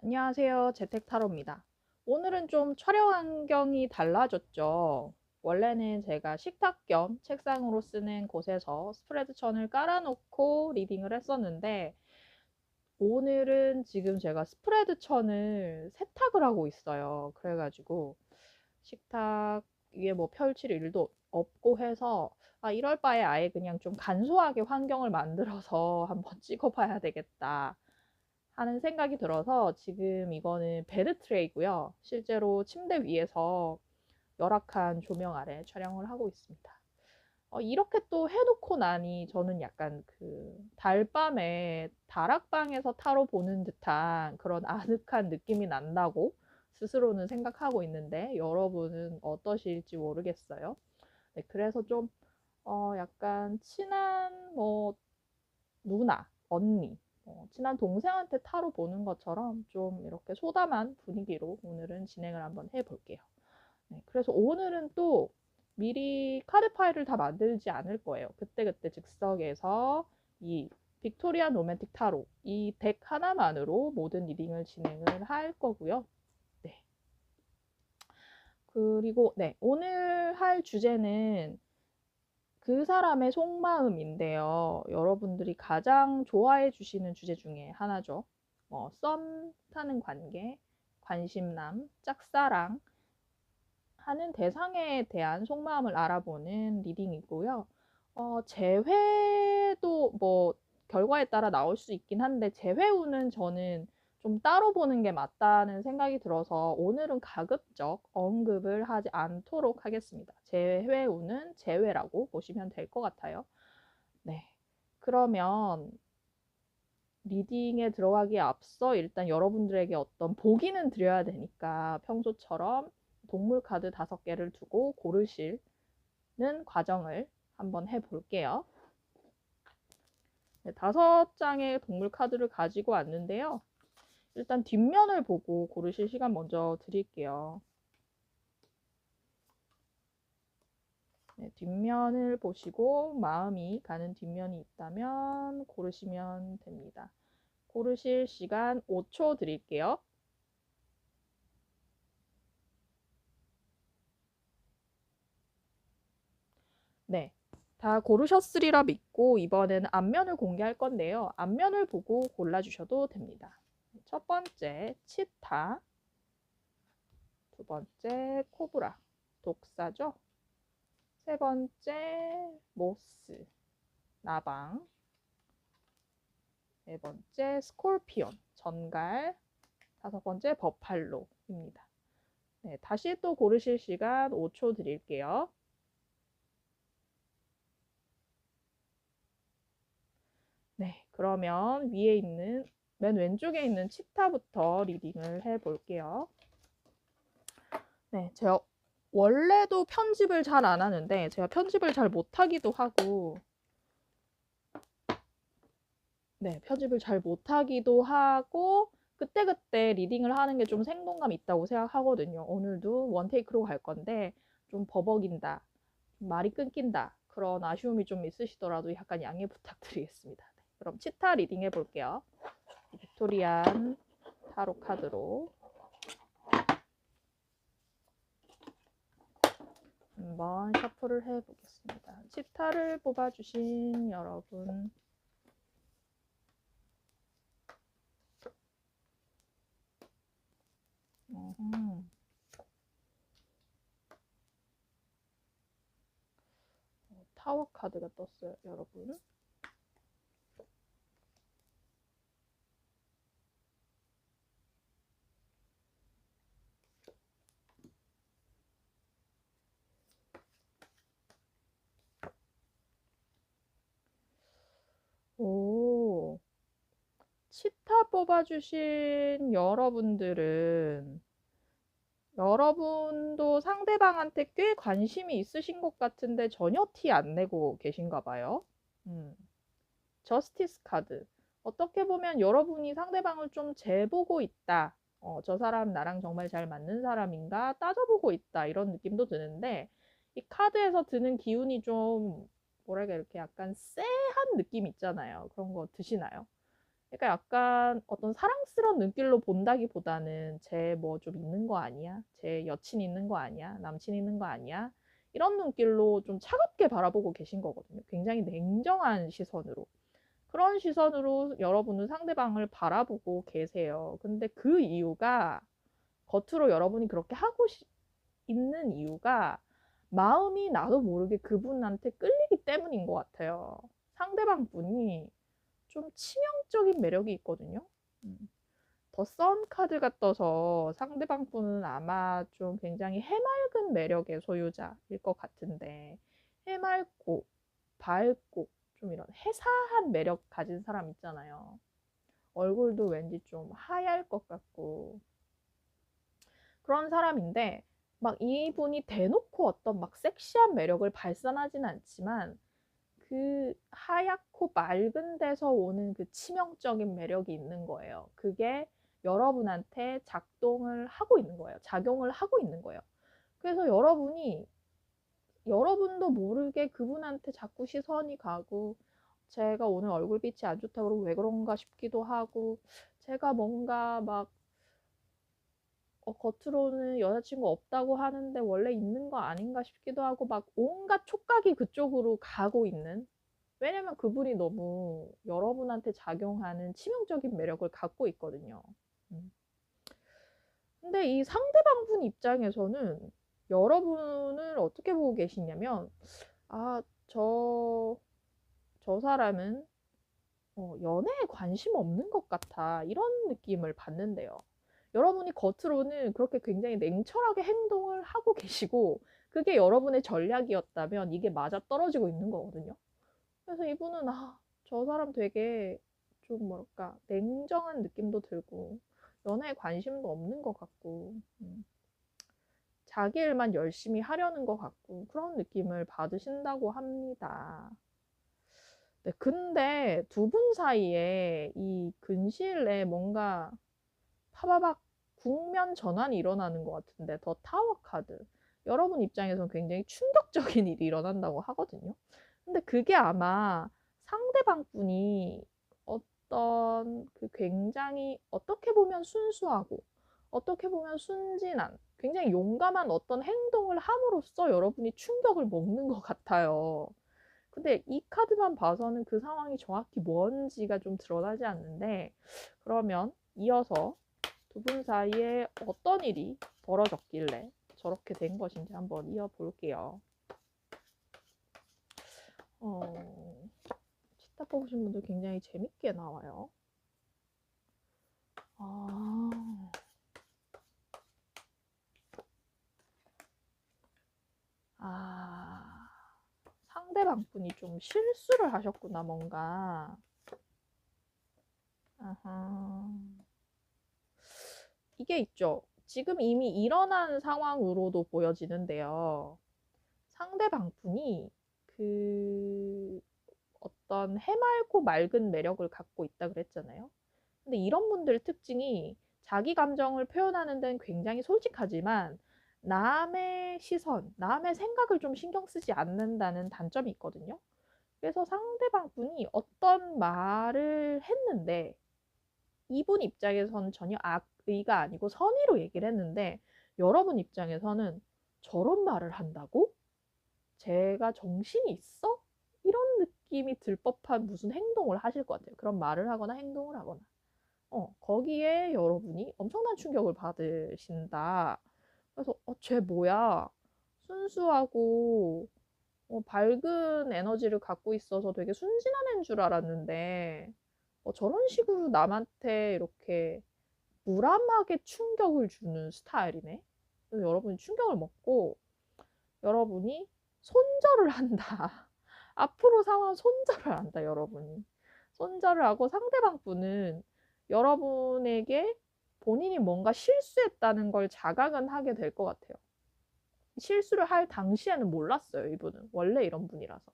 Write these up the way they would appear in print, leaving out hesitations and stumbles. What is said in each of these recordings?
안녕하세요. 재택타로입니다. 오늘은 좀 촬영 환경이 달라졌죠. 원래는 제가 식탁 겸 책상으로 쓰는 곳에서 스프레드 천을 깔아놓고 리딩을 했었는데, 오늘은 지금 제가 스프레드 천을 세탁을 하고 있어요. 그래가지고 식탁 위에 뭐 펼칠 일도 없고 해서, 이럴 바에 아예 그냥 좀 간소하게 환경을 만들어서 한번 찍어봐야 되겠다 하는 생각이 들어서 지금 이거는 베드 트레이고요. 실제로 침대 위에서 열악한 조명 아래 촬영을 하고 있습니다. 이렇게 또 해놓고 나니 저는 약간 그 달밤에 다락방에서 타로 보는 듯한 그런 아늑한 느낌이 난다고 스스로는 생각하고 있는데 여러분은 어떠실지 모르겠어요. 네, 그래서 좀 약간 친한 뭐 누나, 언니, 친한 동생한테 타로 보는 것처럼 좀 이렇게 소담한 분위기로 오늘은 진행을 한번 해볼게요. 네, 그래서 오늘은 또 미리 카드 파일을 다 만들지 않을 거예요. 그때그때 즉석에서 이 빅토리안 로맨틱 타로 이 덱 하나만으로 모든 리딩을 진행을 할 거고요. 네. 그리고 네, 오늘 할 주제는 그 사람의 속마음인데요. 여러분들이 가장 좋아해 주시는 주제 중에 하나죠. 썸 타는 관계, 관심남, 짝사랑 하는 대상에 대한 속마음을 알아보는 리딩이고요. 재회도 뭐 결과에 따라 나올 수 있긴 한데 재회우는 저는 좀 따로 보는 게 맞다는 생각이 들어서 오늘은 가급적 언급을 하지 않도록 하겠습니다. 재회우는 재회라고 보시면 될 것 같아요. 네. 그러면 리딩에 들어가기에 앞서 일단 여러분들에게 어떤 보기는 드려야 되니까 평소처럼 동물 카드 5개를 두고 고르시는 과정을 한번 해볼게요. 네, 5장의 동물 카드를 가지고 왔는데요. 일단 뒷면을 보고 고르실 시간 먼저 드릴게요. 네, 뒷면을 보시고 마음이 가는 뒷면이 있다면 고르시면 됩니다. 고르실 시간 5초 드릴게요. 네, 다 고르셨으리라 믿고 이번에는 앞면을 공개할 건데요. 앞면을 보고 골라주셔도 됩니다. 첫 번째, 치타. 두 번째, 코브라. 독사죠. 세 번째, 모스. 나방. 네 번째, 스콜피온. 전갈. 5번째, 버팔로입니다. 네, 다시 또 고르실 시간 5초 드릴게요. 네, 그러면 위에 있는 맨 왼쪽에 있는 치타부터 리딩을 해볼게요. 네, 제가 원래도 편집을 잘 안 하는데 제가 편집을 잘 못하기도 하고 네, 편집을 잘 못하기도 하고 그때그때 리딩을 하는 게 좀 생동감 있다고 생각하거든요. 오늘도 원테이크로 갈 건데 좀 버벅인다, 좀 말이 끊긴다 그런 아쉬움이 좀 있으시더라도 약간 양해 부탁드리겠습니다. 네, 그럼 치타 리딩 해볼게요. 빅토리안 타로 카드로 한번 셔플을 해보겠습니다. 치타를 뽑아주신 여러분 타워 카드가 떴어요, 여러분. 오, 치타 뽑아주신 여러분들은 여러분도 상대방한테 꽤 관심이 있으신 것 같은데 전혀 티 안 내고 계신가 봐요. 저스티스 카드. 어떻게 보면 여러분이 상대방을 좀 재보고 있다. 저 사람 나랑 정말 잘 맞는 사람인가 따져보고 있다. 이런 느낌도 드는데 이 카드에서 드는 기운이 좀 뭐랄까 이렇게 약간 쎄한 느낌 있잖아요. 그런 거 드시나요? 그러니까 약간 어떤 사랑스러운 눈길로 본다기보다는 쟤 뭐 좀 있는 거 아니야? 쟤 여친 있는 거 아니야? 남친 있는 거 아니야? 이런 눈길로 좀 차갑게 바라보고 계신 거거든요. 굉장히 냉정한 시선으로. 그런 시선으로 여러분은 상대방을 바라보고 계세요. 근데 그 이유가 겉으로 여러분이 그렇게 하고 있는 이유가 마음이 나도 모르게 그분한테 끌리기 때문인 것 같아요. 상대방 분이 좀 치명적인 매력이 있거든요. 더 선 카드가 떠서 상대방 분은 아마 좀 굉장히 해맑은 매력의 소유자일 것 같은데, 해맑고 밝고 좀 이런 해사한 매력 가진 사람 있잖아요. 얼굴도 왠지 좀 하얄 것 같고 그런 사람인데, 막 이분이 대놓고 어떤 막 섹시한 매력을 발산하진 않지만 그 하얗고 맑은 데서 오는 그 치명적인 매력이 있는 거예요. 그게 여러분한테 작동을 하고 있는 거예요. 작용을 하고 있는 거예요. 그래서 여러분도 모르게 그분한테 자꾸 시선이 가고, 제가 오늘 얼굴빛이 안 좋다고 그러고 왜 그런가 싶기도 하고, 제가 뭔가 막 겉으로는 여자친구 없다고 하는데 원래 있는 거 아닌가 싶기도 하고, 막 온갖 촉각이 그쪽으로 가고 있는. 왜냐면 그분이 너무 여러분한테 작용하는 치명적인 매력을 갖고 있거든요. 음. 근데 이 상대방 분 입장에서는 여러분을 어떻게 보고 계시냐면, 아, 저 사람은 연애에 관심 없는 것 같아. 이런 느낌을 받는데요. 여러분이 겉으로는 그렇게 굉장히 냉철하게 행동을 하고 계시고, 그게 여러분의 전략이었다면 이게 맞아 떨어지고 있는 거거든요. 그래서 이분은, 저 사람 되게 좀 뭐랄까, 냉정한 느낌도 들고, 연애에 관심도 없는 것 같고, 자기 일만 열심히 하려는 것 같고, 그런 느낌을 받으신다고 합니다. 네, 근데 두 분 사이에 이 근시일 내에 뭔가 파바박 국면 전환이 일어나는 것 같은데, 더 타워 카드. 여러분 입장에서는 굉장히 충격적인 일이 일어난다고 하거든요. 근데 그게 아마 상대방 분이 어떤 그 굉장히 어떻게 보면 순수하고 어떻게 보면 순진한 굉장히 용감한 어떤 행동을 함으로써 여러분이 충격을 먹는 것 같아요. 근데 이 카드만 봐서는 그 상황이 정확히 뭔지가 좀 드러나지 않는데, 그러면 이어서 두 분 사이에 어떤 일이 벌어졌길래 저렇게 된 것인지 한번 이어볼게요. 치타 뽑으신 분들 굉장히 재밌게 나와요. 상대방 분이 좀 실수를 하셨구나, 뭔가. 아하. 이게 있죠. 지금 이미 일어난 상황으로도 보여지는데요. 상대방 분이 그 어떤 해맑고 맑은 매력을 갖고 있다 그랬잖아요. 근데 이런 분들 특징이 자기 감정을 표현하는 데는 굉장히 솔직하지만 남의 시선, 남의 생각을 좀 신경 쓰지 않는다는 단점이 있거든요. 그래서 상대방 분이 어떤 말을 했는데 이분 입장에서는 전혀 악의가 아니고 선의로 얘기를 했는데, 여러분 입장에서는 저런 말을 한다고? 제가 정신이 있어? 이런 느낌이 들 법한 무슨 행동을 하실 것 같아요. 그런 말을 하거나 행동을 하거나. 거기에 여러분이 엄청난 충격을 받으신다. 그래서, 쟤 뭐야? 순수하고, 밝은 에너지를 갖고 있어서 되게 순진한 애인 줄 알았는데, 저런 식으로 남한테 이렇게 무람하게 충격을 주는 스타일이네. 그래서 여러분이 충격을 먹고, 여러분이 손절을 한다. 앞으로 상황 손절을 한다, 여러분이. 손절을 하고 상대방 분은 여러분에게 본인이 뭔가 실수했다는 걸 자각은 하게 될 것 같아요. 실수를 할 당시에는 몰랐어요, 이분은. 원래 이런 분이라서.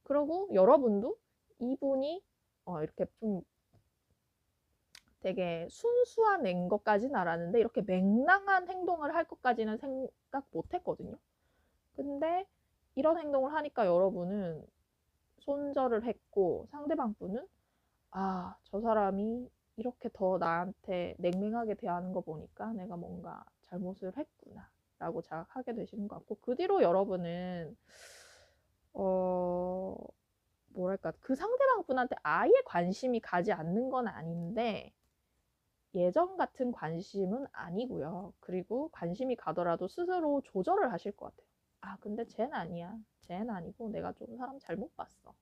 그리고 여러분도 이분이 이렇게 좀 되게 순수한 앤 것까지는 알았는데 이렇게 맹랑한 행동을 할 것까지는 생각 못 했거든요. 근데 이런 행동을 하니까 여러분은 손절을 했고, 상대방 분은 아, 저 사람이 이렇게 더 나한테 냉랭하게 대하는 거 보니까 내가 뭔가 잘못을 했구나 라고 자각하게 되시는 것 같고, 그 뒤로 여러분은 어 뭐랄까, 그 상대방 분한테 아예 관심이 가지 않는 건 아닌데 예전 같은 관심은 아니고요. 그리고 관심이 가더라도 스스로 조절을 하실 것 같아요. 아, 근데 쟨 아니야. 쟨 아니고 내가 좀 사람 잘못 봤어.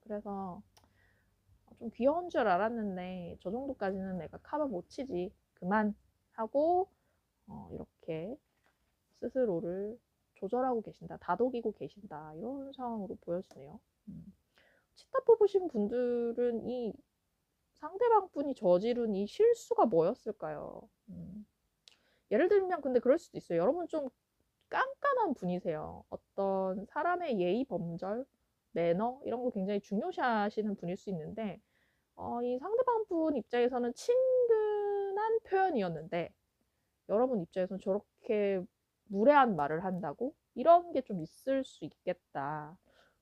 그래서 좀 귀여운 줄 알았는데 저 정도까지는 내가 커버 못 치지. 그만 하고 이렇게 스스로를 조절하고 계신다. 다독이고 계신다. 이런 상황으로 보여지네요. 치타 뽑으신 분들은 이 상대방 분이 저지른 이 실수가 뭐였을까요? 예를 들면 근데 그럴 수도 있어요. 여러분 좀 깐깐한 분이세요. 어떤 사람의 예의 범절, 매너 이런 거 굉장히 중요시하시는 분일 수 있는데 이 상대방 분 입장에서는 친근한 표현이었는데 여러분 입장에서는 저렇게 무례한 말을 한다고? 이런 게 좀 있을 수 있겠다.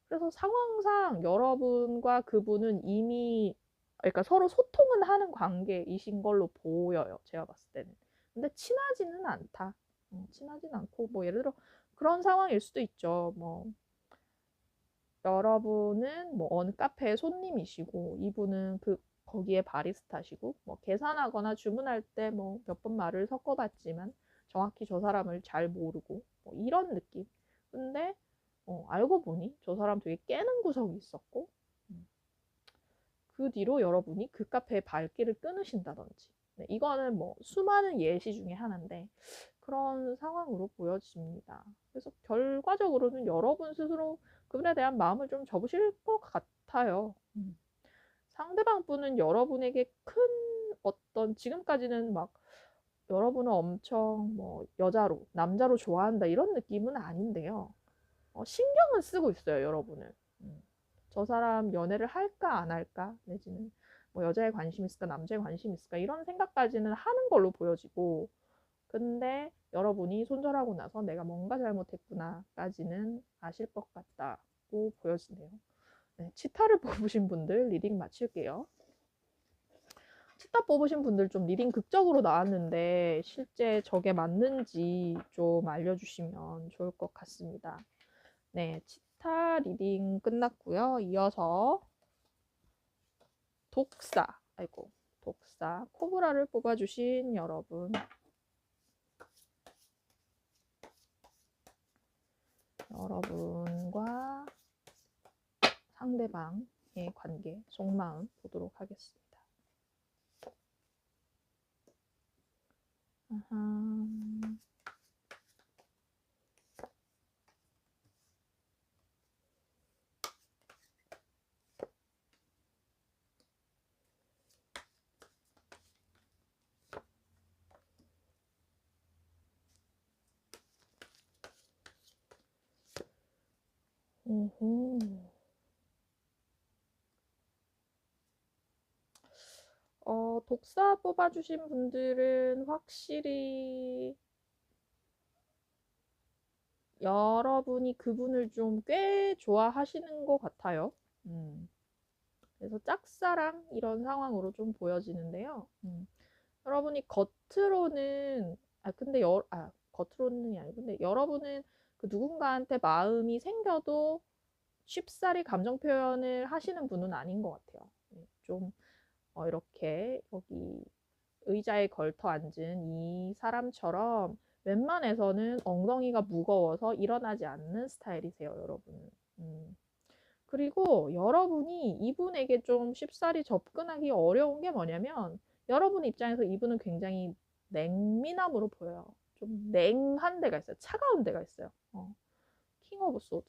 그래서 상황상 여러분과 그분은 이미 그러니까 서로 소통은 하는 관계이신 걸로 보여요. 제가 봤을 때는. 근데 친하지는 않다. 친하진 않고 뭐 예를 들어 그런 상황일 수도 있죠. 뭐 여러분은 뭐 어느 카페의 손님이시고 이분은 거기에 바리스타시고 뭐 계산하거나 주문할 때 뭐 몇 번 말을 섞어봤지만 정확히 저 사람을 잘 모르고 뭐 이런 느낌. 근데 알고 보니 저 사람 되게 깨는 구석이 있었고 음, 그 뒤로 여러분이 그 카페의 발길을 끊으신다든지 네, 이거는 뭐 수많은 예시 중에 하나인데 그런 상황으로 보여집니다. 그래서 결과적으로는 여러분 스스로 그분에 대한 마음을 좀 접으실 것 같아요. 상대방 분은 여러분에게 큰 어떤 지금까지는 막 여러분을 엄청 뭐 여자로 남자로 좋아한다 이런 느낌은 아닌데요. 신경은 쓰고 있어요, 여러분을. 저 사람 연애를 할까 안 할까 내지는 뭐 여자에 관심 있을까 남자에 관심 있을까 이런 생각까지는 하는 걸로 보여지고 근데 여러분이 손절하고 나서 내가 뭔가 잘못했구나까지는 아실 것 같다고 보여지네요. 네, 치타를 뽑으신 분들 리딩 마칠게요. 치타 뽑으신 분들 좀 리딩 극적으로 나왔는데 실제 저게 맞는지 좀 알려주시면 좋을 것 같습니다. 네, 치타 리딩 끝났고요. 이어서 독사 코브라를 뽑아주신 여러분 여러분과 상대방의 관계 속마음 보도록 하겠습니다. 아하. 오호. 독사 뽑아주신 분들은 확실히 여러분이 그분을 좀 꽤 좋아하시는 것 같아요. 그래서 짝사랑 이런 상황으로 좀 보여지는데요. 여러분이 겉으로는 근데 겉으로는 아니고 근데 여러분은 그 누군가한테 마음이 생겨도 쉽사리 감정 표현을 하시는 분은 아닌 것 같아요. 좀 이렇게 여기 의자에 걸터 앉은 이 사람처럼 웬만해서는 엉덩이가 무거워서 일어나지 않는 스타일이세요, 여러분은. 그리고 여러분이 이분에게 좀 쉽사리 접근하기 어려운 게 뭐냐면 여러분 입장에서 이분은 굉장히 냉미남으로 보여요. 좀 냉한 데가 있어요. 차가운 데가 있어요. 킹 오브 소드.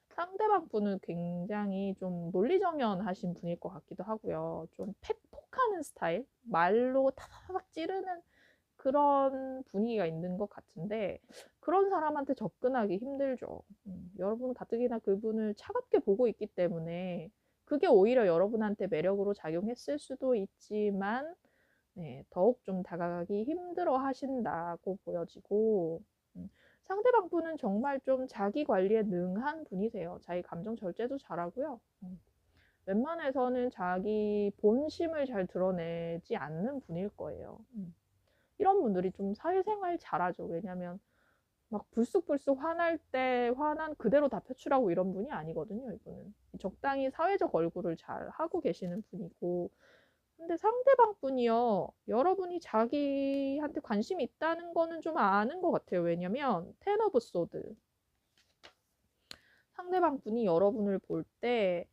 상대방 분은 굉장히 좀 논리정연하신 분일 것 같기도 하고요. 좀 팩폭하는 스타일, 말로 타닥타닥 찌르는 그런 분위기가 있는 것 같은데 그런 사람한테 접근하기 힘들죠. 여러분 가뜩이나 그분을 차갑게 보고 있기 때문에 그게 오히려 여러분한테 매력으로 작용했을 수도 있지만 네, 더욱 좀 다가가기 힘들어 하신다고 보여지고 상대방 분은 정말 좀 자기 관리에 능한 분이세요. 자기 감정 절제도 잘하고요. 웬만해서는 자기 본심을 잘 드러내지 않는 분일 거예요. 이런 분들이 좀 사회생활 잘하죠. 왜냐면 막 불쑥불쑥 화날 때 화난 그대로 다 표출하고 이런 분이 아니거든요. 이분은 적당히 사회적 얼굴을 잘 하고 계시는 분이고, 근데 상대방 분이요, 여러분이 자기한테 관심이 있다는 거는 좀 아는 것 같아요. 왜냐면 텐 오브 소드, 상대방 분이 여러분을 볼 때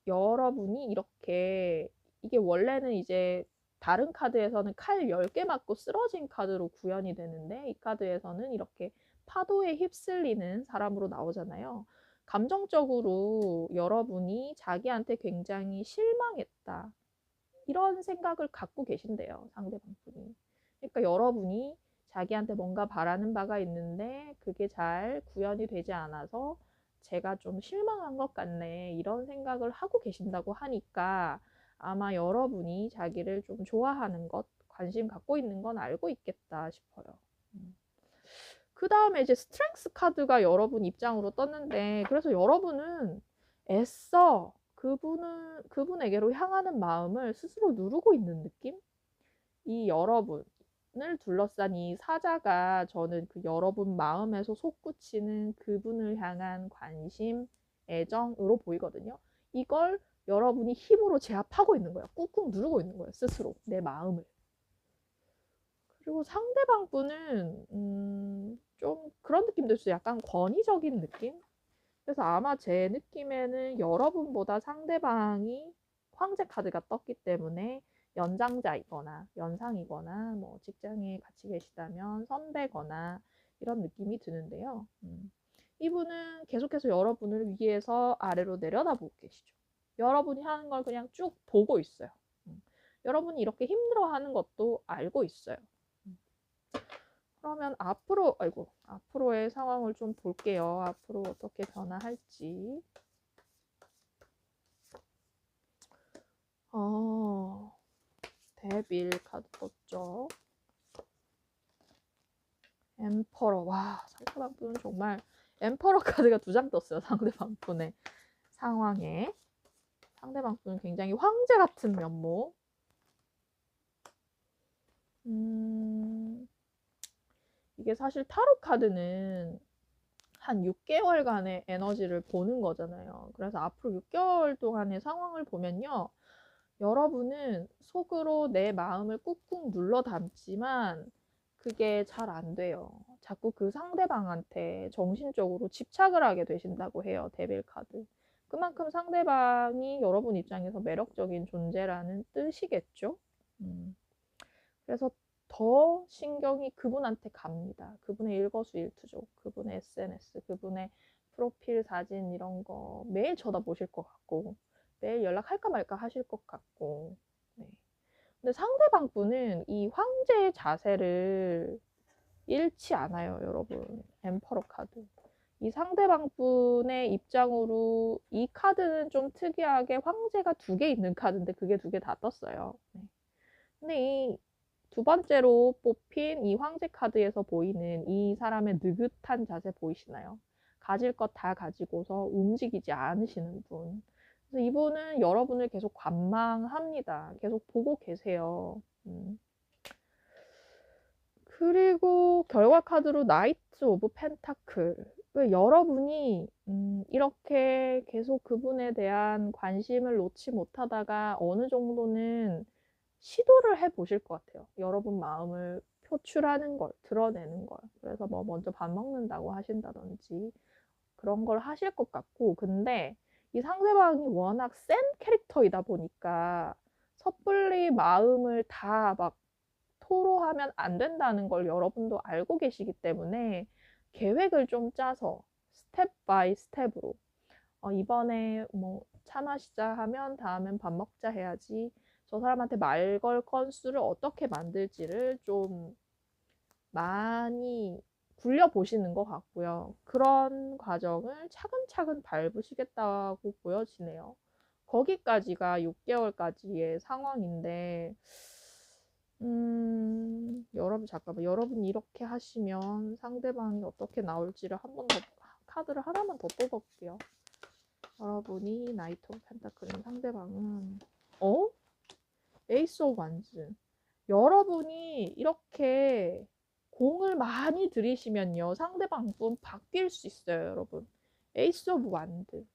여러분이 이렇게, 이게 원래는 이제 다른 카드에서는 칼 10개 맞고 쓰러진 카드로 구현이 되는데, 이 카드에서는 이렇게 파도에 휩쓸리는 사람으로 나오잖아요. 감정적으로 여러분이 자기한테 굉장히 실망했다, 이런 생각을 갖고 계신대요, 상대방 분이. 그러니까 여러분이 자기한테 뭔가 바라는 바가 있는데 그게 잘 구현이 되지 않아서 제가 좀 실망한 것 같네, 이런 생각을 하고 계신다고 하니까 아마 여러분이 자기를 좀 좋아하는 것, 관심 갖고 있는 건 알고 있겠다 싶어요. 그 다음에 이제 스트렝스 카드가 여러분 입장으로 떴는데, 그래서 여러분은 애써 그분에게로 향하는 마음을 스스로 누르고 있는 느낌? 이 여러분을 둘러싼 이 사자가 저는 그 여러분 마음에서 솟구치는 그분을 향한 관심, 애정으로 보이거든요. 이걸 여러분이 힘으로 제압하고 있는 거예요. 꾹꾹 누르고 있는 거예요, 스스로 내 마음을. 그리고 상대방 분은 좀 그런 느낌도 있어요. 약간 권위적인 느낌? 그래서 아마 제 느낌에는 여러분보다 상대방이 황제 카드가 떴기 때문에 연장자이거나 연상이거나 뭐 직장에 같이 계시다면 선배거나 이런 느낌이 드는데요. 이분은 계속해서 여러분을 위에서 아래로 내려다보고 계시죠. 여러분이 하는 걸 그냥 쭉 보고 있어요. 여러분이 이렇게 힘들어하는 것도 알고 있어요. 그러면 앞으로의 상황을 좀 볼게요. 앞으로 어떻게 변화할지. 데빌 카드 떴죠. 엠퍼러. 와, 상대방 분은 정말 엠퍼러 카드가 2장 떴어요. 상대방 분의 상황에. 상대방 분은 굉장히 황제 같은 면모. 이게 사실 타로 카드는 한 6개월간의 에너지를 보는 거잖아요. 그래서 앞으로 6개월 동안의 상황을 보면요, 여러분은 속으로 내 마음을 꾹꾹 눌러 담지만 그게 잘 안 돼요. 자꾸 그 상대방한테 정신적으로 집착을 하게 되신다고 해요, 데빌 카드. 그만큼 상대방이 여러분 입장에서 매력적인 존재라는 뜻이겠죠. 그래서 더 신경이 그분한테 갑니다. 그분의 일거수일투족, 그분의 SNS, 그분의 프로필 사진 이런 거 매일 쳐다보실 것 같고, 매일 연락할까 말까 하실 것 같고. 네. 근데 상대방 분은 이 황제의 자세를 잃지 않아요, 여러분. 엠퍼러 카드. 이 상대방 분의 입장으로 이 카드는 좀 특이하게 황제가 2개 있는 카드인데 그게 2개 다 떴어요. 네. 근데 이 2번째로 뽑힌 이 황제 카드에서 보이는 이 사람의 느긋한 자세 보이시나요? 가질 것 다 가지고서 움직이지 않으시는 분. 그래서 이분은 여러분을 계속 관망합니다. 계속 보고 계세요. 그리고 결과 카드로 나이트 오브 펜타클. 여러분이 이렇게 계속 그분에 대한 관심을 놓지 못하다가 어느 정도는 시도를 해보실 것 같아요. 여러분 마음을 표출하는 걸, 드러내는 걸. 그래서 뭐 먼저 밥 먹는다고 하신다든지 그런 걸 하실 것 같고, 근데 이 상대방이 워낙 센 캐릭터이다 보니까 섣불리 마음을 다 막 토로하면 안 된다는 걸 여러분도 알고 계시기 때문에 계획을 좀 짜서 스텝 바이 스텝으로, 이번에 뭐 차 마시자 하면 다음엔 밥 먹자 해야지, 저 사람한테 말 걸 건수를 어떻게 만들지를 좀 많이 굴려보시는 것 같고요. 그런 과정을 차근차근 밟으시겠다고 보여지네요. 거기까지가 6개월까지의 상황인데, 여러분, 잠깐만. 여러분이 이렇게 하시면 상대방이 어떻게 나올지를 한 번 더, 카드를 하나만 더 뽑아볼게요. 여러분이 나이트 오브 펜타클인 상대방은 에이스 오브 완즈. 여러분이 이렇게 공을 많이 들이시면요, 상대방 분 바뀔 수 있어요, 여러분. 에이스 오브 완드.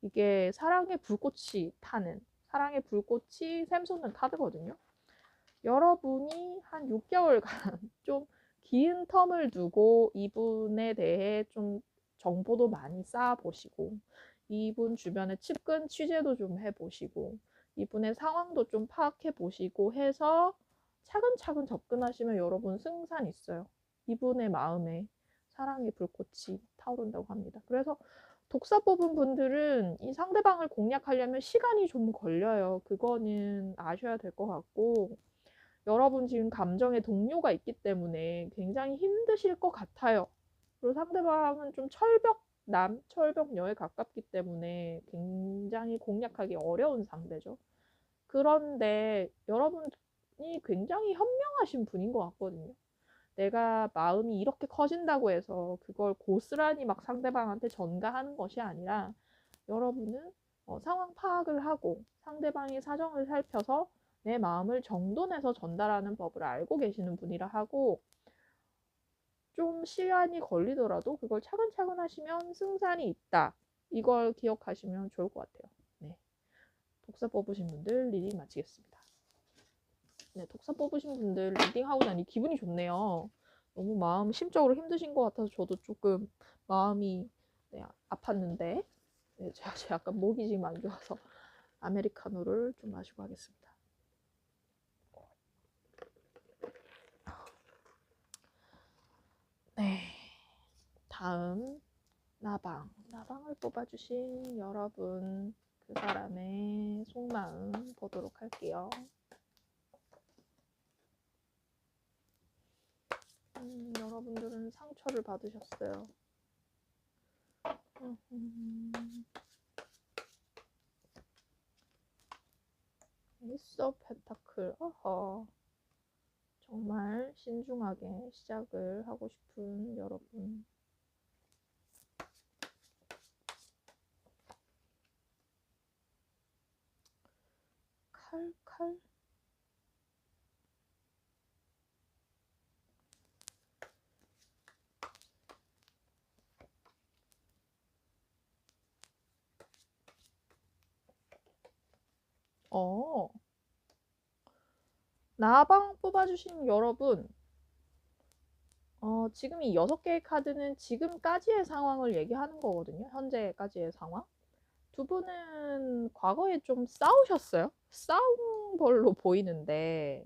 이게 사랑의 불꽃이 타는, 사랑의 불꽃이 샘솟는 카드거든요. 여러분이 한 6개월간 좀 긴 텀을 두고 이분에 대해 좀 정보도 많이 쌓아보시고, 이분 주변에 측근 취재도 좀 해보시고, 이분의 상황도 좀 파악해보시고 해서 차근차근 접근하시면 여러분 승산 있어요. 이분의 마음에 사랑의 불꽃이 타오른다고 합니다. 그래서 독사 뽑은 분들은 이 상대방을 공략하려면 시간이 좀 걸려요. 그거는 아셔야 될 것 같고, 여러분 지금 감정의 동요가 있기 때문에 굉장히 힘드실 것 같아요. 그리고 상대방은 좀 철벽남, 철벽녀에 가깝기 때문에 굉장히 공략하기 어려운 상대죠. 그런데 여러분이 굉장히 현명하신 분인 것 같거든요. 내가 마음이 이렇게 커진다고 해서 그걸 고스란히 막 상대방한테 전가하는 것이 아니라, 여러분은 상황 파악을 하고 상대방의 사정을 살펴서 내 마음을 정돈해서 전달하는 법을 알고 계시는 분이라 하고, 좀 시간이 걸리더라도 그걸 차근차근 하시면 승산이 있다. 이걸 기억하시면 좋을 것 같아요. 네. 독사 뽑으신 분들 리딩 마치겠습니다. 네, 독사 뽑으신 분들 리딩하고 나니 기분이 좋네요. 너무 마음 심적으로 힘드신 것 같아서 저도 조금 마음이 아팠는데, 네, 제가 약간 목이 지금 안 좋아서 아메리카노를 좀 마시고 하겠습니다. 네, 다음 나방을 뽑아주신 여러분, 그 사람의 속마음 보도록 할게요. 여러분들은 상처를 받으셨어요. 에이스 오브 펜타클. 정말 신중하게 시작을 하고 싶은 여러분. 칼? 나방 뽑아주신 여러분, 지금 이 6개의 카드는 지금까지의 상황을 얘기하는 거거든요. 현재까지의 상황. 두 분은 과거에 좀 싸우셨어요. 싸운 걸로 보이는데,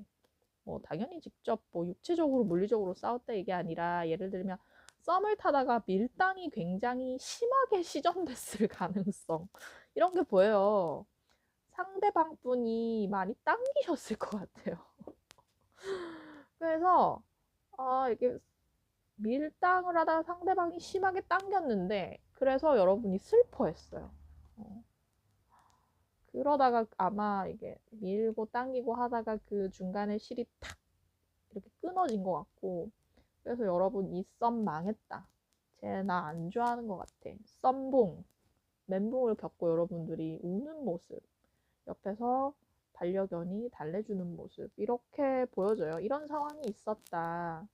당연히 직접 육체적으로 물리적으로 싸웠다 이게 아니라, 예를 들면 썸을 타다가 밀당이 굉장히 심하게 시전됐을 가능성, 이런 게 보여요. 상대방 분이 많이 당기셨을 것 같아요. 그래서 이게 밀당을 하다가 상대방이 심하게 당겼는데, 그래서 여러분이 슬퍼했어요. 그러다가 아마 이게 밀고 당기고 하다가 그 중간에 실이 탁 이렇게 끊어진 것 같고, 그래서 여러분 이 썸 망했다, 쟤 나 안 좋아하는 것 같아, 썸봉, 멘붕을 겪고 여러분들이 우는 모습, 옆에서 반려견이 달래주는 모습, 이렇게 보여져요. 이런 상황이 있었다.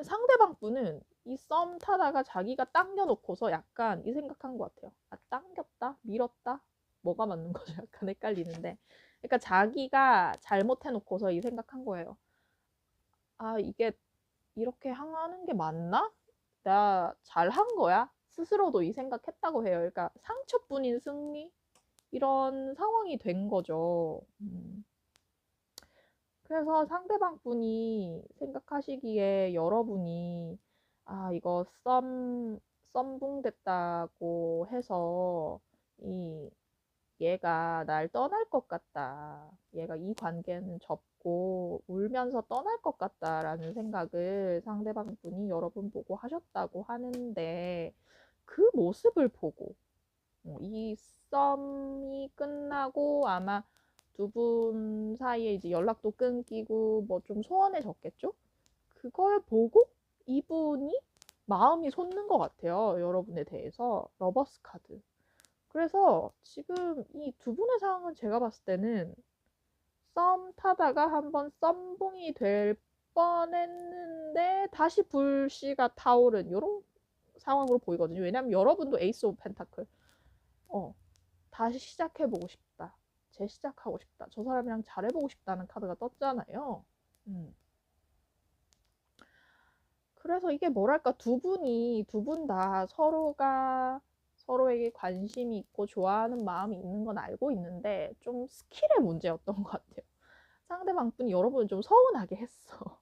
상대방 분은 이 썸 타다가 자기가 당겨놓고서 약간 이 생각한 것 같아요. 당겼다? 밀었다? 뭐가 맞는 거죠? 약간 헷갈리는데. 그러니까 자기가 잘못해놓고서 이 생각한 거예요. 이게 이렇게 하는 게 맞나? 나 잘한 거야? 스스로도 이 생각했다고 해요. 그러니까 상처뿐인 승리? 이런 상황이 된 거죠. 그래서 상대방 분이 생각하시기에 여러분이 이거 썸붕 됐다고 해서 얘가 날 떠날 것 같다, 얘가 이 관계는 접고 울면서 떠날 것 같다라는 생각을 상대방 분이 여러분 보고 하셨다고 하는데, 그 모습을 보고 이 썸이 끝나고 아마 두 분 사이에 이제 연락도 끊기고 뭐 좀 소원해졌겠죠? 그걸 보고 이분이 마음이 솟는 것 같아요. 여러분에 대해서. 러버스 카드. 그래서 지금 이 두 분의 상황은 제가 봤을 때는 썸 타다가 한번 썸붕이 될 뻔했는데 다시 불씨가 타오른 이런 상황으로 보이거든요. 왜냐면 여러분도 에이스 오브 펜타클. 다시 시작해보고 싶다. 재시작하고 싶다. 저 사람이랑 잘해보고 싶다는 카드가 떴잖아요. 그래서 이게 뭐랄까 두 분 다 서로가 서로에게 관심이 있고 좋아하는 마음이 있는 건 알고 있는데 좀 스킬의 문제였던 것 같아요. 상대방 분이 여러분을 좀 서운하게 했어.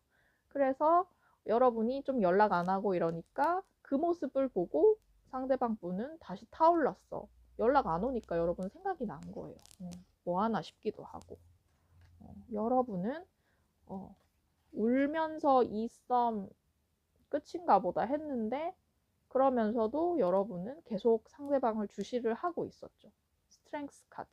그래서 여러분이 좀 연락 안 하고 이러니까 그 모습을 보고 상대방 분은 다시 타올랐어. 연락 안 오니까 여러분 생각이 난 거예요. 뭐 하나 싶기도 하고. 여러분은 울면서 이 썸 끝인가 보다 했는데 그러면서도 여러분은 계속 상대방을 주시를 하고 있었죠. 스트렝스 카드.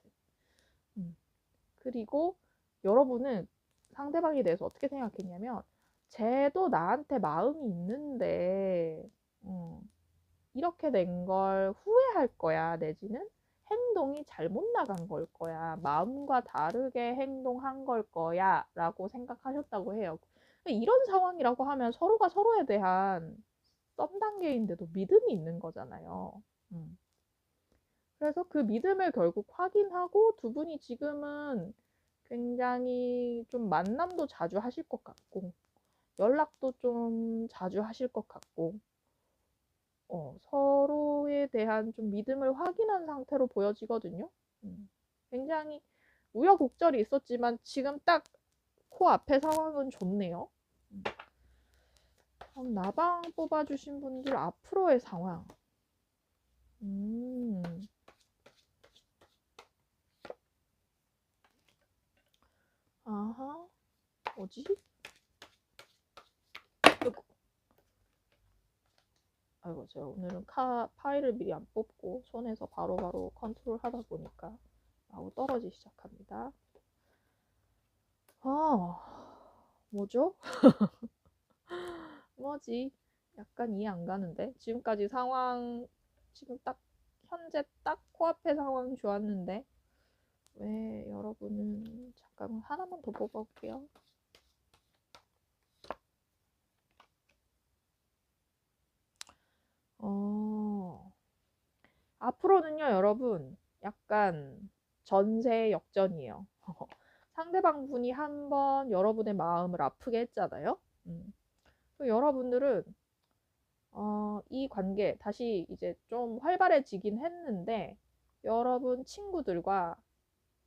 그리고 여러분은 상대방에 대해서 어떻게 생각했냐면 쟤도 나한테 마음이 있는데 이렇게 된 걸 후회할 거야. 내지는 행동이 잘못 나간 걸 거야. 마음과 다르게 행동한 걸 거야. 라고 생각하셨다고 해요. 이런 상황이라고 하면 서로가 서로에 대한 썸 단계인데도 믿음이 있는 거잖아요. 그래서 그 믿음을 결국 확인하고 두 분이 지금은 굉장히 좀 만남도 자주 하실 것 같고, 연락도 좀 자주 하실 것 같고, 서로에 대한 좀 믿음을 확인한 상태로 보여지거든요. 굉장히 우여곡절이 있었지만 지금 딱 코앞의 상황은 좋네요. 그럼 나방 뽑아주신 분들 앞으로의 상황. 아하, 뭐지? 아이고, 제가 오늘은 파일을 미리 안 뽑고 손에서 바로바로 컨트롤 하다 보니까 마구 떨어지기 시작합니다. 뭐죠? 뭐지? 약간 이해 안 가는데? 지금까지 상황, 지금 딱, 현재 딱 코앞의 상황 좋았는데, 왜 여러분은, 잠깐만, 하나만 더 뽑아볼게요. 앞으로는요, 여러분, 약간 전세 역전이에요. 상대방 분이 한번 여러분의 마음을 아프게 했잖아요. 여러분들은 이 관계 다시 이제 좀 활발해지긴 했는데 여러분 친구들과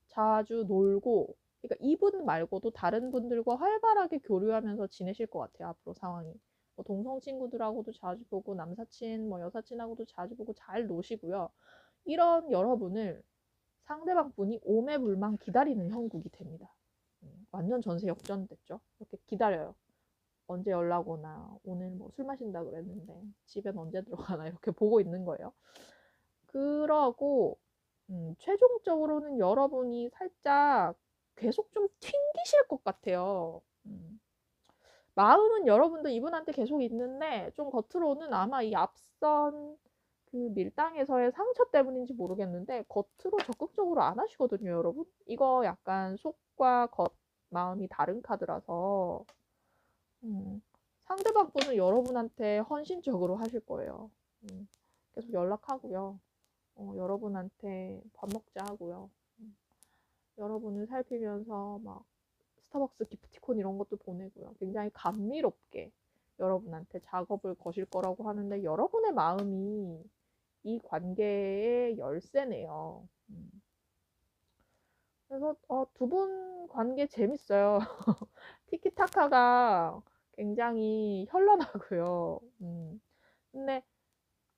자주 놀고 그러니까 이분 말고도 다른 분들과 활발하게 교류하면서 지내실 것 같아요. 앞으로 상황이. 뭐 동성 친구들하고도 자주 보고 남사친, 뭐 여사친하고도 자주 보고 잘 노시고요. 이런 여러분을 상대방 분이 오매불망 기다리는 형국이 됩니다. 완전 전세 역전됐죠. 이렇게 기다려요. 언제 연락 오나, 오늘 뭐 술 마신다 그랬는데 집엔 언제 들어가나 이렇게 보고 있는 거예요. 그러고 최종적으로는 여러분이 살짝 계속 좀 튕기실 것 같아요. 마음은 여러분도 이분한테 계속 있는데 좀 겉으로는 아마 이 앞선 그 밀당에서의 상처 때문인지 모르겠는데 겉으로 적극적으로 안 하시거든요, 여러분. 이거 약간 속과 겉 마음이 다른 카드라서 상대방 분은 여러분한테 헌신적으로 하실 거예요. 계속 연락하고요. 여러분한테 밥 먹자 하고요. 여러분을 살피면서 막 스타벅스 기프티콘 이런 것도 보내고요. 굉장히 감미롭게 여러분한테 작업을 거실 거라고 하는데 여러분의 마음이 이 관계의 열쇠네요. 그래서 두 분 관계 재밌어요. 티키타카가 굉장히 현란하고요. 근데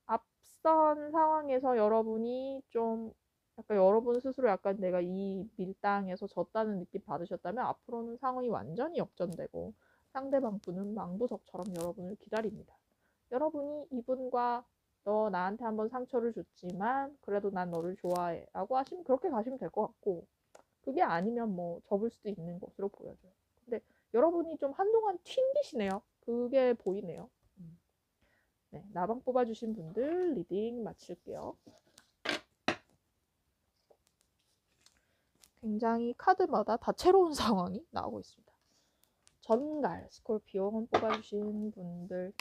앞선 상황에서 여러분이 좀 약간 여러분 스스로 약간 내가 이 밀당에서 졌다는 느낌 받으셨다면 앞으로는 상황이 완전히 역전되고 상대방 분은 망부석처럼 여러분을 기다립니다. 여러분이 이분과 너 나한테 한번 상처를 줬지만 그래도 난 너를 좋아해 라고 하시면 그렇게 가시면 될 것 같고 그게 아니면 뭐 접을 수도 있는 것으로 보여져요. 근데 여러분이 좀 한동안 튕기시네요. 그게 보이네요. 네, 나방 뽑아주신 분들 리딩 마칠게요. 굉장히 카드마다 다채로운 상황이 나오고 있습니다. 전갈, 스콜피온 뽑아주신 분들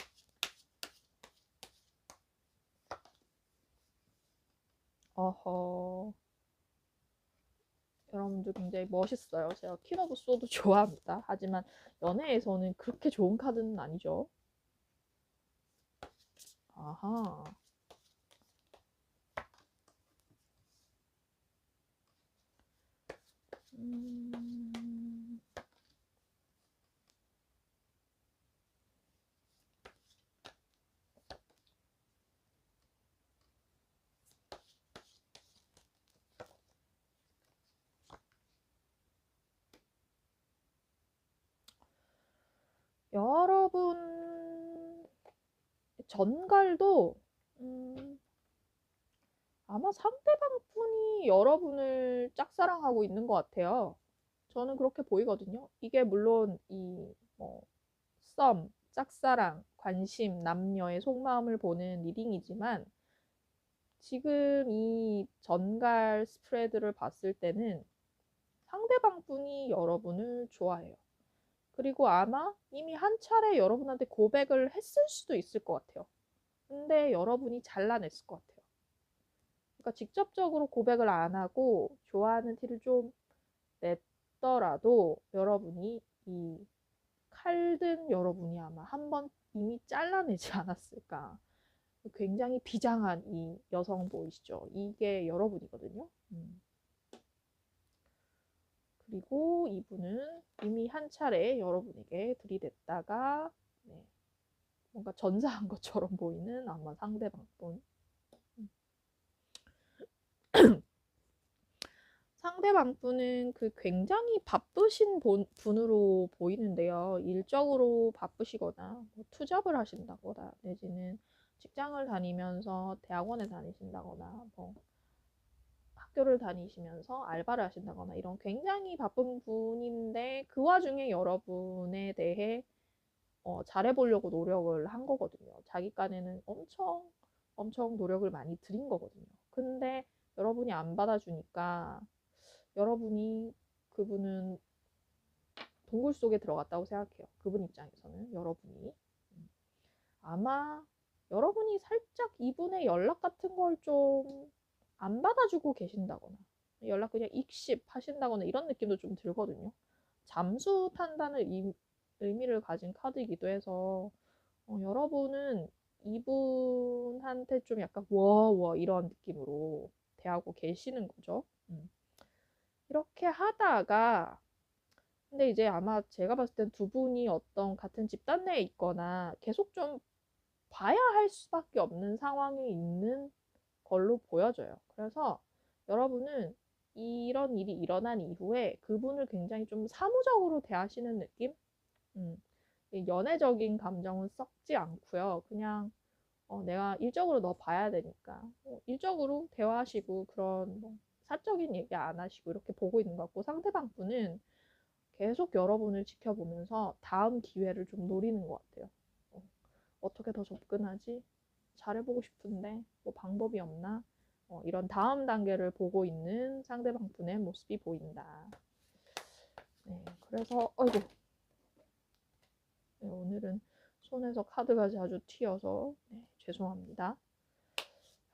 어허, 여러분들 굉장히 멋있어요. 제가 퀸 오브 소드 좋아합니다. 하지만 연애에서는 그렇게 좋은 카드는 아니죠. 아하. 여러분 전갈도 아마 상대방 분이 여러분을 짝사랑하고 있는 것 같아요. 저는 그렇게 보이거든요. 이게 물론 썸, 짝사랑, 관심, 남녀의 속마음을 보는 리딩이지만 지금 이 전갈 스프레드를 봤을 때는 상대방 분이 여러분을 좋아해요. 그리고 아마 이미 한 차례 여러분한테 고백을 했을 수도 있을 것 같아요. 근데 여러분이 잘라냈을 것 같아요. 그러니까 직접적으로 고백을 안 하고 좋아하는 티를 좀 냈더라도 여러분이 이 칼든 여러분이 아마 한 번 이미 잘라내지 않았을까. 굉장히 비장한 이 여성 보이시죠? 이게 여러분이거든요. 그리고 이분은 이미 한 차례 여러분에게 들이댔다가 네, 뭔가 전사한 것처럼 보이는 아마 상대방 분. 상대방 분은 그 굉장히 바쁘신 분으로 보이는데요. 일적으로 바쁘시거나 뭐 투잡을 하신다거나 내지는 직장을 다니면서 대학원에 다니신다거나 뭐 학교를 다니시면서 알바를 하신다거나 이런 굉장히 바쁜 분인데 그 와중에 여러분에 대해 잘해보려고 노력을 한 거거든요. 자기 깐에는 엄청 노력을 많이 들인 거거든요. 근데 여러분이 안 받아주니까 여러분이 그분은 동굴 속에 들어갔다고 생각해요. 그분 입장에서는 여러분이 아마 여러분이 살짝 이분의 연락 같은 걸 좀 안 받아주고 계신다거나 연락 그냥 익십 하신다거나 이런 느낌도 좀 들거든요. 잠수 탄다는 의미를 가진 카드이기도 해서 여러분은 이분한테 좀 약간 워워 이런 느낌으로 대하고 계시는 거죠. 이렇게 하다가 근데 이제 아마 제가 봤을 땐 두 분이 어떤 같은 집단 내에 있거나 계속 좀 봐야 할 수밖에 없는 상황에 있는 걸로 보여져요. 그래서 여러분은 이런 일이 일어난 이후에 그분을 굉장히 좀 사무적으로 대하시는 느낌? 음, 연애적인 감정은 썩지 않고요. 그냥 내가 일적으로 너 봐야 되니까 일적으로 대화하시고 그런 뭐 사적인 얘기 안 하시고 이렇게 보고 있는 것 같고 상대방 분은 계속 여러분을 지켜보면서 다음 기회를 좀 노리는 것 같아요. 어떻게 더 접근하지? 잘해보고 싶은데 뭐 방법이 없나? 이런 다음 단계를 보고 있는 상대방 분의 모습이 보인다. 네, 그래서 어이구 네, 오늘은 손에서 카드가 자주 튀어서 네, 죄송합니다.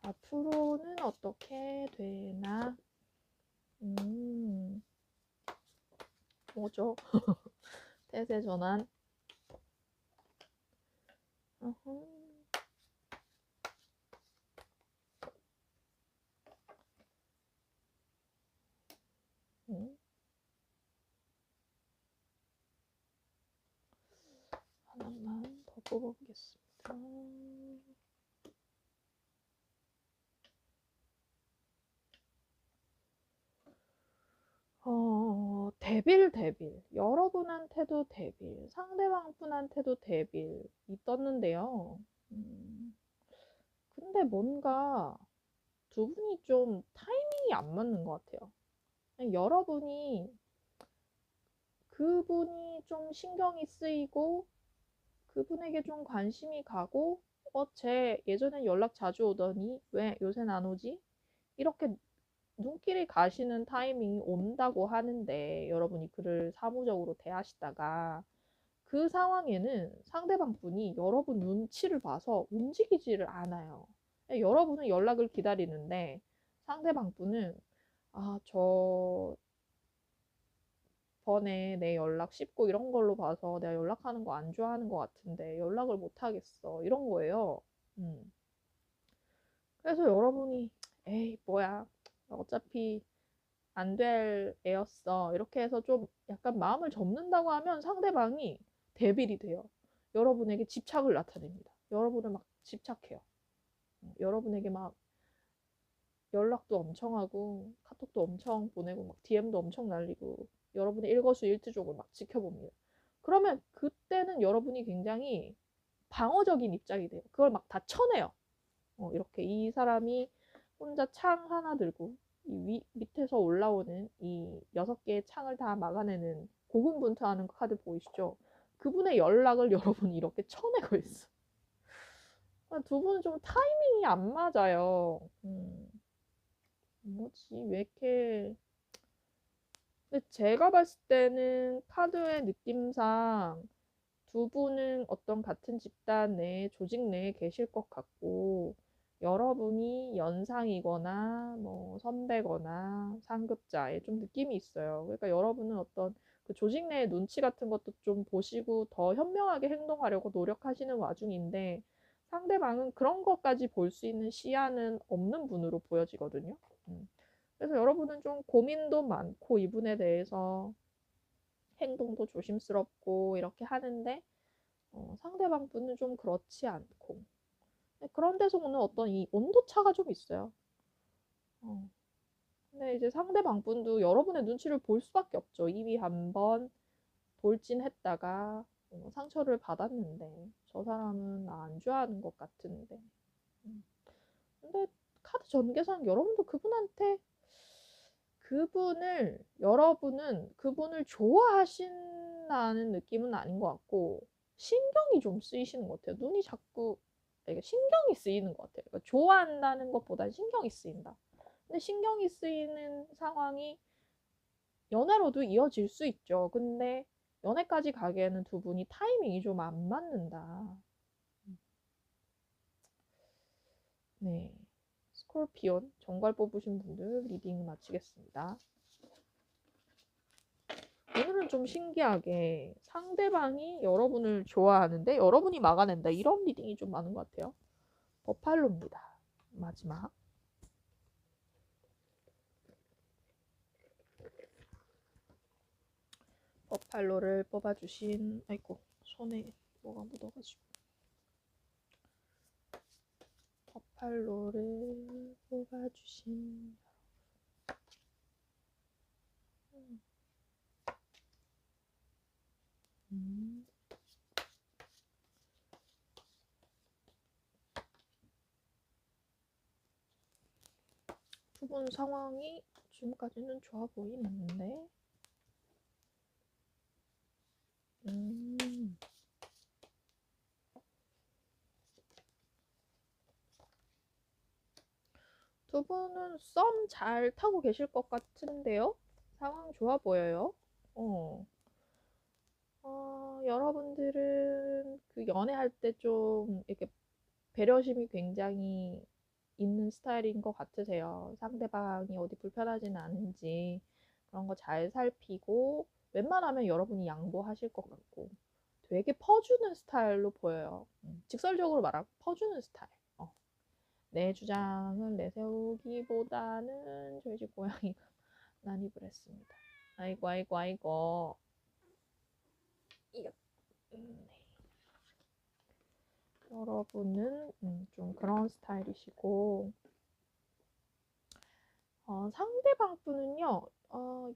앞으로는 어떻게 되나? 뭐죠? 태세 전환. 어흥. 하나만 더 뽑아보겠습니다. 데빌. 여러분한테도 데빌, 상대방 분한테도 데빌이 떴는데요. 근데 뭔가 두 분이 좀 타이밍이 안 맞는 것 같아요. 여러분이 그분이 좀 신경이 쓰이고 그분에게 좀 관심이 가고 쟤 예전엔 연락 자주 오더니 왜 요새는 안 오지? 이렇게 눈길이 가시는 타이밍이 온다고 하는데 여러분이 그를 사무적으로 대하시다가 그 상황에는 상대방 분이 여러분 눈치를 봐서 움직이지를 않아요. 여러분은 연락을 기다리는데 상대방 분은 저번에 내 연락 씹고 이런 걸로 봐서 내가 연락하는 거 안 좋아하는 것 같은데 연락을 못 하겠어. 이런 거예요. 음. 그래서 여러분이 에이 뭐야 어차피 안 될 애였어 이렇게 해서 좀 약간 마음을 접는다고 하면 상대방이 대빌이 돼요. 여러분에게 집착을 나타냅니다. 여러분을 막 집착해요. 여러분에게 막 연락도 엄청 하고 카톡도 엄청 보내고 막 DM도 엄청 날리고 여러분의 일거수일투족을 막 지켜봅니다. 그러면 그때는 여러분이 굉장히 방어적인 입장이 돼요. 그걸 막 다 쳐내요. 이렇게 이 사람이 혼자 창 하나 들고 밑에서 올라오는 이 6개의 창을 다 막아내는 고군분투하는 카드 보이시죠? 그분의 연락을 여러분이 이렇게 쳐내고 있어. 두 분은 좀 타이밍이 안 맞아요. 뭐지? 왜 이렇게. 근데 제가 봤을 때는 카드의 느낌상 두 분은 어떤 같은 집단 내 조직 내에 계실 것 같고 여러분이 연상이거나 뭐 선배거나 상급자의 좀 느낌이 있어요. 그러니까 여러분은 어떤 그 조직 내의 눈치 같은 것도 좀 보시고 더 현명하게 행동하려고 노력하시는 와중인데 상대방은 그런 것까지 볼 수 있는 시야는 없는 분으로 보여지거든요. 그래서 여러분은 좀 고민도 많고 이분에 대해서 행동도 조심스럽고 이렇게 하는데 상대방 분은 좀 그렇지 않고 그런 데서 오는 어떤 이 온도차가 좀 있어요. 어. 근데 이제 상대방 분도 여러분의 눈치를 볼 수밖에 없죠. 이미 한번 돌진했다가 상처를 받았는데 저 사람은 나 안 좋아하는 것 같은데. 음. 근데 카드 전개상 여러분도 여러분은 그분을 좋아하신다는 느낌은 아닌 것 같고 신경이 좀 쓰이시는 것 같아요. 눈이 자꾸 신경이 쓰이는 것 같아요. 그러니까 좋아한다는 것보다 신경이 쓰인다. 근데 신경이 쓰이는 상황이 연애로도 이어질 수 있죠. 근데 연애까지 가기에는 두 분이 타이밍이 좀 안 맞는다. 네. 스콜피온 정갈 뽑으신 분들 리딩 마치겠습니다. 오늘은 좀 신기하게 상대방이 여러분을 좋아하는데 여러분이 막아낸다. 이런 리딩이 좀 많은 것 같아요. 버팔로입니다. 마지막. 버팔로를 뽑아주신, 아이고, 손에 뭐가 묻어가지고. 버팔로를 뽑아주신 음. 두 분 상황이 지금까지는 좋아 보이는데 두 분은 썸 잘 타고 계실 것 같은데요? 상황 좋아 보여요. 여러분들은 그 연애할 때 좀 이렇게 배려심이 굉장히 있는 스타일인 것 같으세요. 상대방이 어디 불편하지는 않은지 그런 거 잘 살피고 웬만하면 여러분이 양보하실 것 같고 되게 퍼주는 스타일로 보여요. 직설적으로 말하면 퍼주는 스타일. 내 주장을 내세우기보다는 저희 집 고양이가 난입을 했습니다. 아이고 아이고 아이고. 이거. 네. 여러분은 좀 그런 스타일이시고 상대방 분은요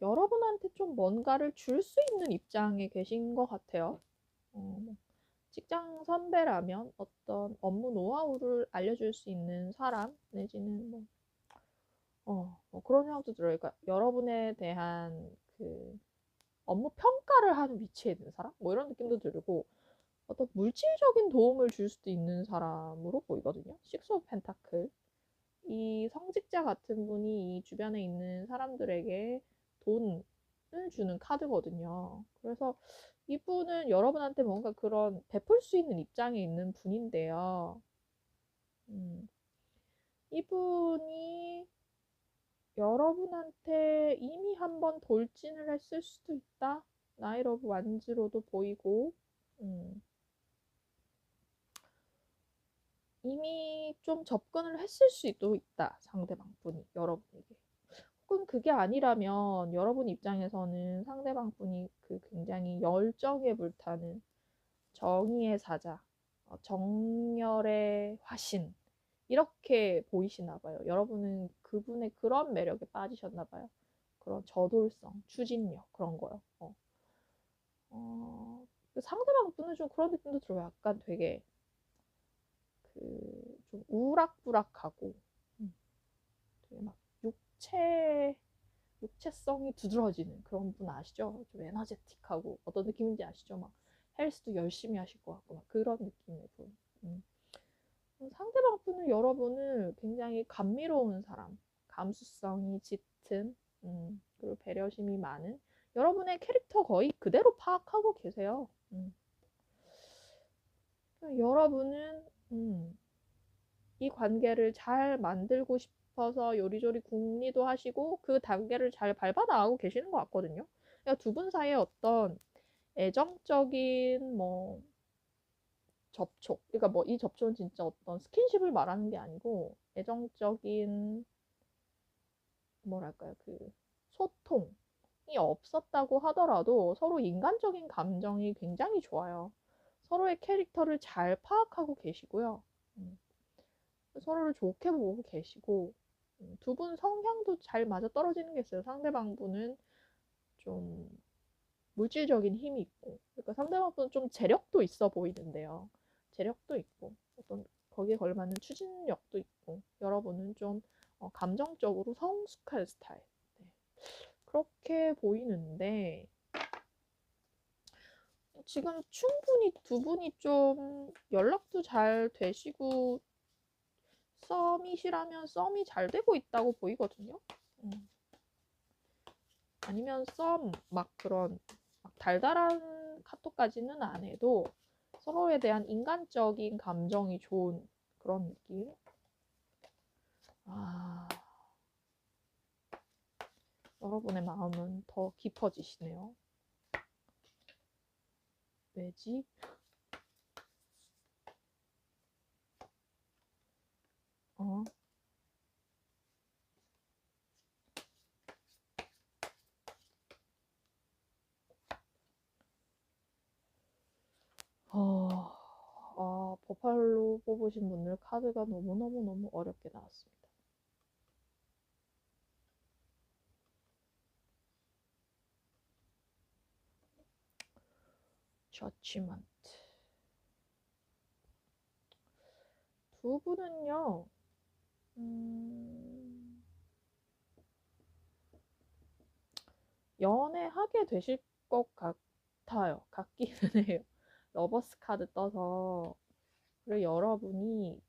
여러분한테 좀 뭔가를 줄 수 있는 입장에 계신 것 같아요. 뭐 직장 선배라면 어떤 업무 노하우를 알려줄 수 있는 사람 내지는 뭐 그런 생각도 들어요. 그러니까 여러분에 대한 그 업무 평가를 하는 위치에 있는 사람? 뭐 이런 느낌도 들고 어떤 물질적인 도움을 줄 수도 있는 사람으로 보이거든요. 식스 오브 펜타클. 이 성직자 같은 분이 이 주변에 있는 사람들에게 돈을 주는 카드거든요. 그래서 이분은 여러분한테 뭔가 그런 베풀 수 있는 입장에 있는 분인데요. 이분이 여러분한테 이미 한번 돌진을 했을 수도 있다. 나일 오브 완즈로도 보이고, 이미 좀 접근을 했을 수도 있다. 상대방 분이 여러분에게. 혹은 그게 아니라면 여러분 입장에서는 상대방 분이 그 굉장히 열정에 불타는 정의의 사자, 정열의 화신 이렇게 보이시나 봐요. 여러분은 그분의 그런 매력에 빠지셨나 봐요. 그런 저돌성, 추진력 그런 거요. 상대방 분은 좀 그런 느낌도 들어요. 약간 되게 그 좀 우락부락하고 되게 막 육체성이 두드러지는 그런 분 아시죠? 좀 에너제틱하고 어떤 느낌인지 아시죠? 막 헬스도 열심히 하실 것 같고 막 그런 느낌의 분. 상대방 분은 여러분을 굉장히 감미로운 사람, 감수성이 짙은, 그리고 배려심이 많은 여러분의 캐릭터 거의 그대로 파악하고 계세요. 여러분은 이 관계를 잘 만들고 싶어서 요리조리 궁리도 하시고 그 단계를 잘 밟아 나가고 계시는 것 같거든요. 그러니까 두 분 사이에 어떤 애정적인 뭐 접촉, 그러니까 뭐 이 접촉은 진짜 어떤 스킨십을 말하는 게 아니고 애정적인 뭐랄까요 그 소통이 없었다고 하더라도 서로 인간적인 감정이 굉장히 좋아요. 서로의 캐릭터를 잘 파악하고 계시고요. 서로를 좋게 보고 계시고 두 분 성향도 잘 맞아 떨어지는 게 있어요. 상대방 분은 좀 물질적인 힘이 있고 그러니까 상대방 분은 좀 재력도 있어 보이는데요. 재력도 있고 어떤 거기에 걸맞는 추진력도 있고 여러분은 좀 감정적으로 성숙한 스타일. 네. 그렇게 보이는데 지금 충분히 두 분이 좀 연락도 잘 되시고 썸이시라면 썸이 잘 되고 있다고 보이거든요. 아니면 썸 막 그런 막 달달한 카톡까지는 안 해도 서로에 대한 인간적인 감정이 좋은 그런 느낌. 아, 여러분의 마음은 더 깊어지시네요. 왜지? 어, 버팔로 뽑으신 분들 카드가 너무너무너무 어렵게 나왔습니다. 저치먼트. 두 분은요, 연애하게 되실 것 같아요. 같기는 해요. 러버스 카드 떠서. 그리고 여러분이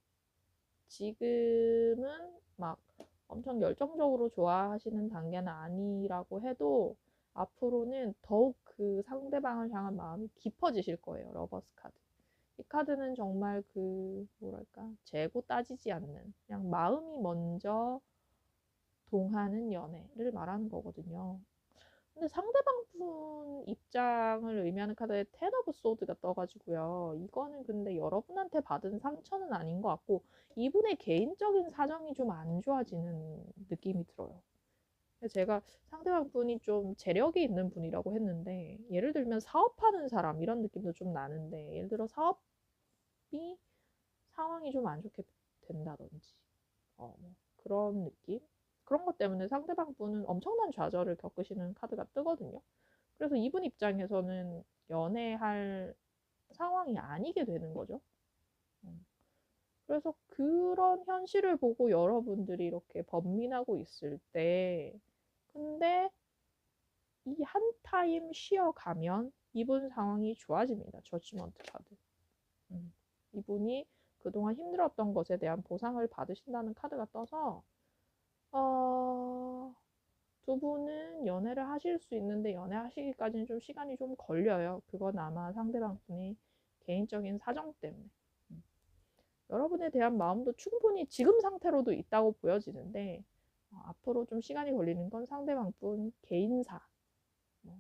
지금은 막 엄청 열정적으로 좋아하시는 단계는 아니라고 해도 앞으로는 더욱 그 상대방을 향한 마음이 깊어지실 거예요. 러버스 카드. 이 카드는 정말 그 뭐랄까 재고 따지지 않는 그냥 마음이 먼저 동하는 연애를 말하는 거거든요. 근데 상대방 분 입장을 의미하는 카드에 텐 오브 소드가 떠가지고요. 이거는 근데 여러분한테 받은 상처는 아닌 것 같고 이분의 개인적인 사정이 좀 안 좋아지는 느낌이 들어요. 제가 상대방 분이 좀 재력이 있는 분이라고 했는데 예를 들면 사업하는 사람 이런 느낌도 좀 나는데 예를 들어 사업이 상황이 좀 안 좋게 된다든지 뭐 그런 느낌? 그런 것 때문에 상대방 분은 엄청난 좌절을 겪으시는 카드가 뜨거든요. 그래서 이분 입장에서는 연애할 상황이 아니게 되는 거죠. 그래서 그런 현실을 보고 여러분들이 이렇게 번민하고 있을 때, 근데 이 한 타임 쉬어가면 이분 상황이 좋아집니다. 저지먼트 카드. 이분이 그동안 힘들었던 것에 대한 보상을 받으신다는 카드가 떠서 어, 두 분은 연애를 하실 수 있는데 연애하시기까지는 좀 시간이 좀 걸려요. 그건 아마 상대방 분이 개인적인 사정 때문에. 음. 여러분에 대한 마음도 충분히 지금 상태로도 있다고 보여지는데 앞으로 좀 시간이 걸리는 건 상대방 분 개인사, 뭐,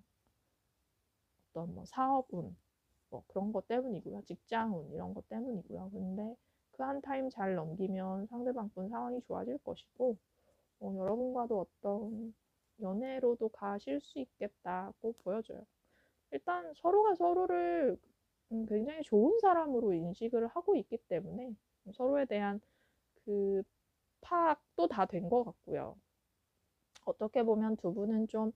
어떤 뭐 사업운, 뭐 그런 것 때문이고요. 직장운 이런 것 때문이고요. 근데 그 한 타임 잘 넘기면 상대방 분 상황이 좋아질 것이고 여러분과도 어떤 연애로도 가실 수 있겠다고 보여져요. 일단 서로가 서로를 굉장히 좋은 사람으로 인식을 하고 있기 때문에 서로에 대한 그 파악도 다 된 것 같고요. 어떻게 보면 두 분은 좀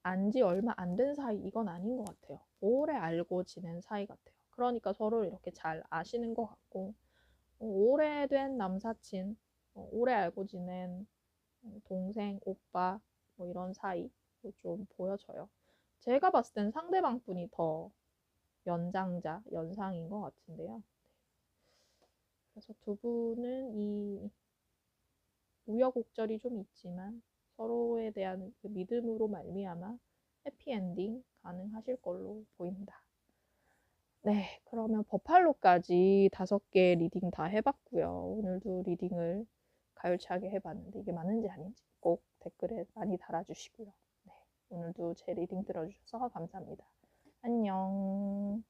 안지 얼마 안 된 사이 이건 아닌 것 같아요. 오래 알고 지낸 사이 같아요. 그러니까 서로를 이렇게 잘 아시는 것 같고 오래된 남사친, 오래 알고 지낸 동생, 오빠 뭐 이런 사이로 좀 보여져요. 제가 봤을 땐 상대방 분이 더 연장자, 연상인 것 같은데요. 그래서 두 분은 이 우여곡절이 좀 있지만 서로에 대한 그 믿음으로 말미암아 해피엔딩 가능하실 걸로 보인다. 네, 그러면 버팔로까지 5개 리딩 다 해봤고요. 오늘도 리딩을 가열차게 해봤는데 이게 맞는지 아닌지 꼭 댓글에 많이 달아주시고요. 네, 오늘도 제 리딩 들어주셔서 감사합니다. 안녕.